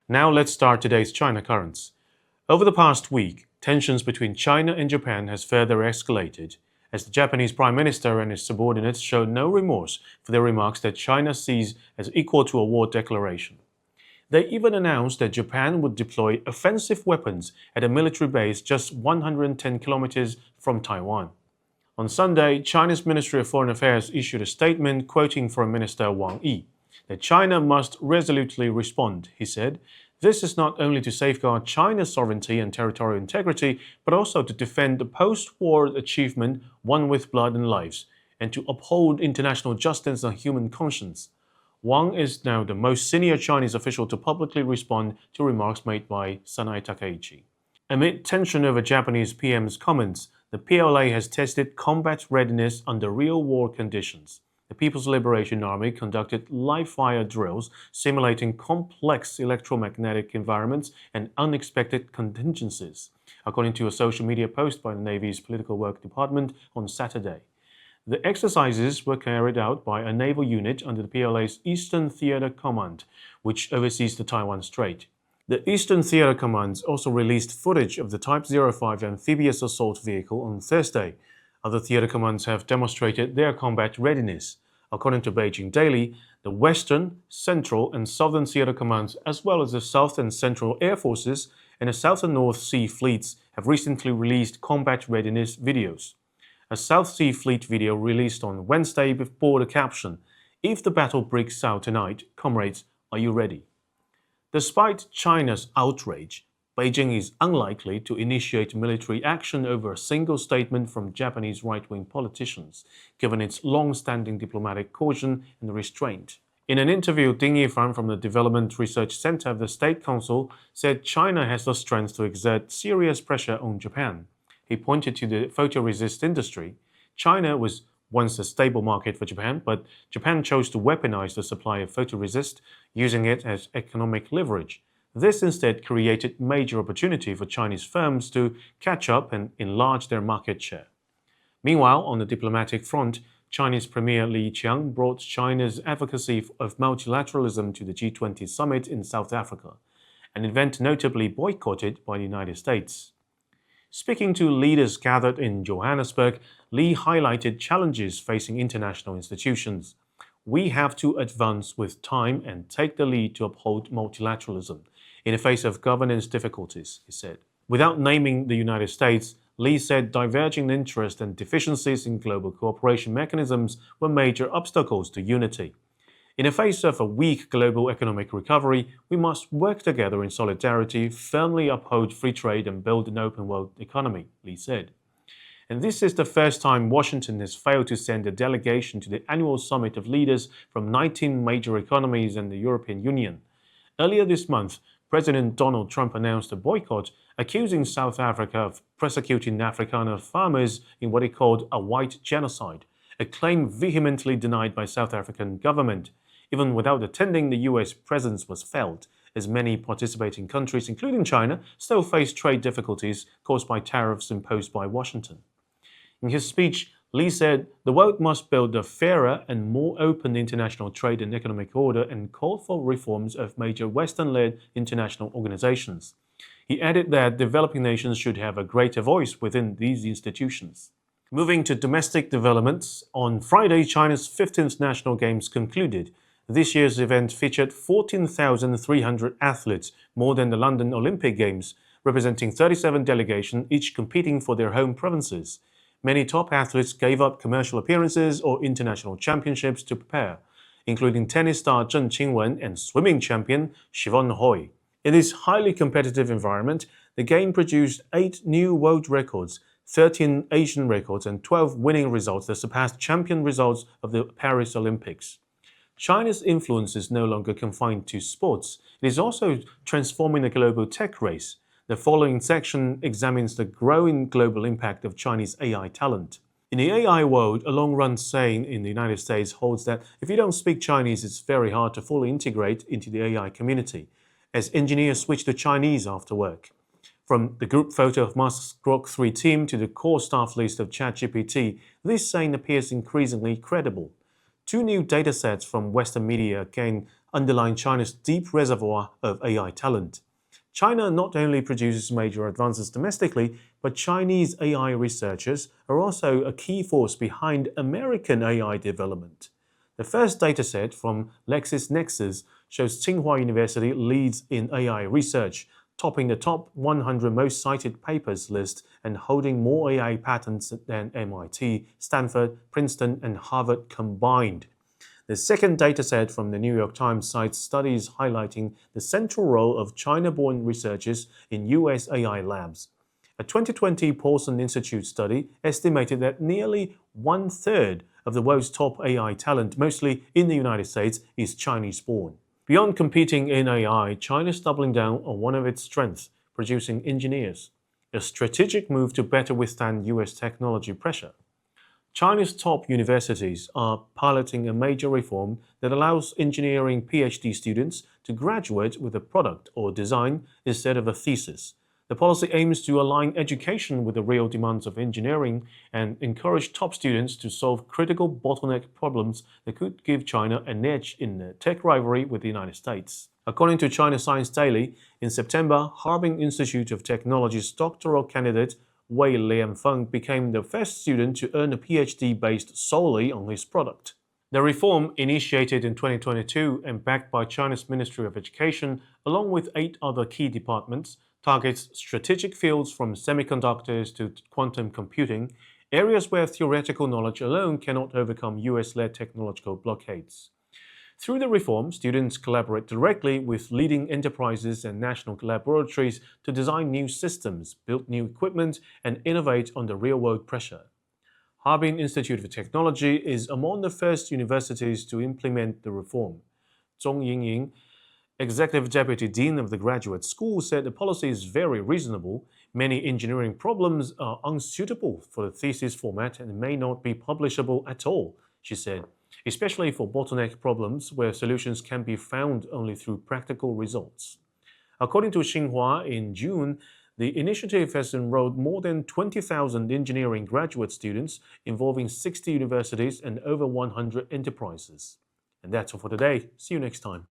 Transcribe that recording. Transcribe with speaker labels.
Speaker 1: Now let's start today's China currents. Over the past week, tensions between China and Japan has further escalated, as the Japanese Prime Minister and his subordinates showed no remorse for their remarks that China sees as equal to a war declaration. They even announced that Japan would deploy offensive weapons at a military base just 110 kilometers from Taiwan. On Sunday, China's Ministry of Foreign Affairs issued a statement quoting Foreign Minister Wang Yi that China must resolutely respond, he said. This is not only to safeguard China's sovereignty and territorial integrity, but also to defend the post-war achievement won with blood and lives, and to uphold international justice and human conscience. Wang is now the most senior Chinese official to publicly respond to remarks made by Sanae Takeichi. Amid tension over Japanese PM's comments, the PLA has tested combat readiness under real war conditions. The People's Liberation Army conducted live-fire drills simulating complex electromagnetic environments and unexpected contingencies, according to a social media post by the Navy's Political Work Department on Saturday. The exercises were carried out by a naval unit under the PLA's Eastern Theater Command, which oversees the Taiwan Strait. The Eastern Theater Command also released footage of the Type 05 amphibious assault vehicle on Thursday. Other theater commands have demonstrated their combat readiness. According to Beijing Daily, the Western, Central, and Southern Theater Commands, as well as the South and Central Air Forces and the South and North Sea Fleets, have recently released combat readiness videos. A South Sea Fleet video released on Wednesday bore the caption, "If the battle breaks out tonight, comrades, are you ready?" Despite China's outrage, Beijing is unlikely to initiate military action over a single statement from Japanese right-wing politicians, given its long-standing diplomatic caution and restraint. In an interview, Ding Yifan from the Development Research Center of the State Council said China has the strength to exert serious pressure on Japan. He pointed to the photoresist industry. China was once a stable market for Japan, but Japan chose to weaponize the supply of photoresist, using it as economic leverage. This instead created major opportunity for Chinese firms to catch up and enlarge their market share. Meanwhile, on the diplomatic front, Chinese Premier Li Qiang brought China's advocacy of multilateralism to the G20 summit in South Africa, an event notably boycotted by the United States. Speaking to leaders gathered in Johannesburg, Li highlighted challenges facing international institutions. We have to advance with time and take the lead to uphold multilateralism in the face of governance difficulties, he said. Without naming the United States, Li said diverging interests and deficiencies in global cooperation mechanisms were major obstacles to unity. In the face of a weak global economic recovery, we must work together in solidarity, firmly uphold free trade and build an open world economy, Li said. And this is the first time Washington has failed to send a delegation to the annual summit of leaders from 19 major economies and the European Union. Earlier this month, President Donald Trump announced a boycott, accusing South Africa of persecuting Afrikaner farmers in what he called a white genocide, a claim vehemently denied by South African government. Even without attending, the US presence was felt, as many participating countries, including China, still face trade difficulties caused by tariffs imposed by Washington. In his speech, Li said the world must build a fairer and more open international trade and economic order and called for reforms of major Western-led international organizations. He added that developing nations should have a greater voice within these institutions. Moving to domestic developments, on Friday, China's 15th National Games concluded. This year's event featured 14,300 athletes, more than the London Olympic Games, representing 37 delegations, each competing for their home provinces. Many top athletes gave up commercial appearances or international championships to prepare, including tennis star Zheng Qingwen and swimming champion Siobhan Hui. In this highly competitive environment, the game produced 8 new world records, 13 Asian records, and 12 winning results that surpassed champion results of the Paris Olympics. China's influence is no longer confined to sports. It is also transforming the global tech race. The following section examines the growing global impact of Chinese AI talent. In the AI world, a long-run saying in the United States holds that if you don't speak Chinese, it's very hard to fully integrate into the AI community, as engineers switch to Chinese after work. From the group photo of Musk's Grok 3 team to the core staff list of ChatGPT, this saying appears increasingly credible. 2 new datasets from Western media gain underline China's deep reservoir of AI talent. China not only produces major advances domestically, but Chinese AI researchers are also a key force behind American AI development. The first dataset from LexisNexis shows Tsinghua University leads in AI research, topping the top 100 most cited papers list and holding more AI patents than MIT, Stanford, Princeton, and Harvard combined. The second dataset from the New York Times cites studies highlighting the central role of China-born researchers in US AI labs. A 2020 Paulson Institute study estimated that nearly one-third of the world's top AI talent, mostly in the United States, is Chinese-born. Beyond competing in AI, China is doubling down on one of its strengths, producing engineers, a strategic move to better withstand US technology pressure. China's top universities are piloting a major reform that allows engineering PhD students to graduate with a product or design instead of a thesis. The policy aims to align education with the real demands of engineering and encourage top students to solve critical bottleneck problems that could give China an edge in the tech rivalry with the United States. According to China Science Daily, in September, Harbin Institute of Technology's doctoral candidate Wei Lianfeng became the first student to earn a PhD based solely on his product. The reform, initiated in 2022 and backed by China's Ministry of Education, along with 8 other key departments, targets strategic fields from semiconductors to quantum computing, areas where theoretical knowledge alone cannot overcome US-led technological blockades. Through the reform, students collaborate directly with leading enterprises and national laboratories to design new systems, build new equipment, and innovate under real-world pressure. Harbin Institute of Technology is among the first universities to implement the reform. Zhong Yingying, Executive Deputy Dean of the Graduate School, said the policy is very reasonable. Many engineering problems are unsuitable for the thesis format and may not be publishable at all, she said, especially for bottleneck problems where solutions can be found only through practical results. According to Tsinghua, in June, the initiative has enrolled more than 20,000 engineering graduate students involving 60 universities and over 100 enterprises. And that's all for today. See you next time.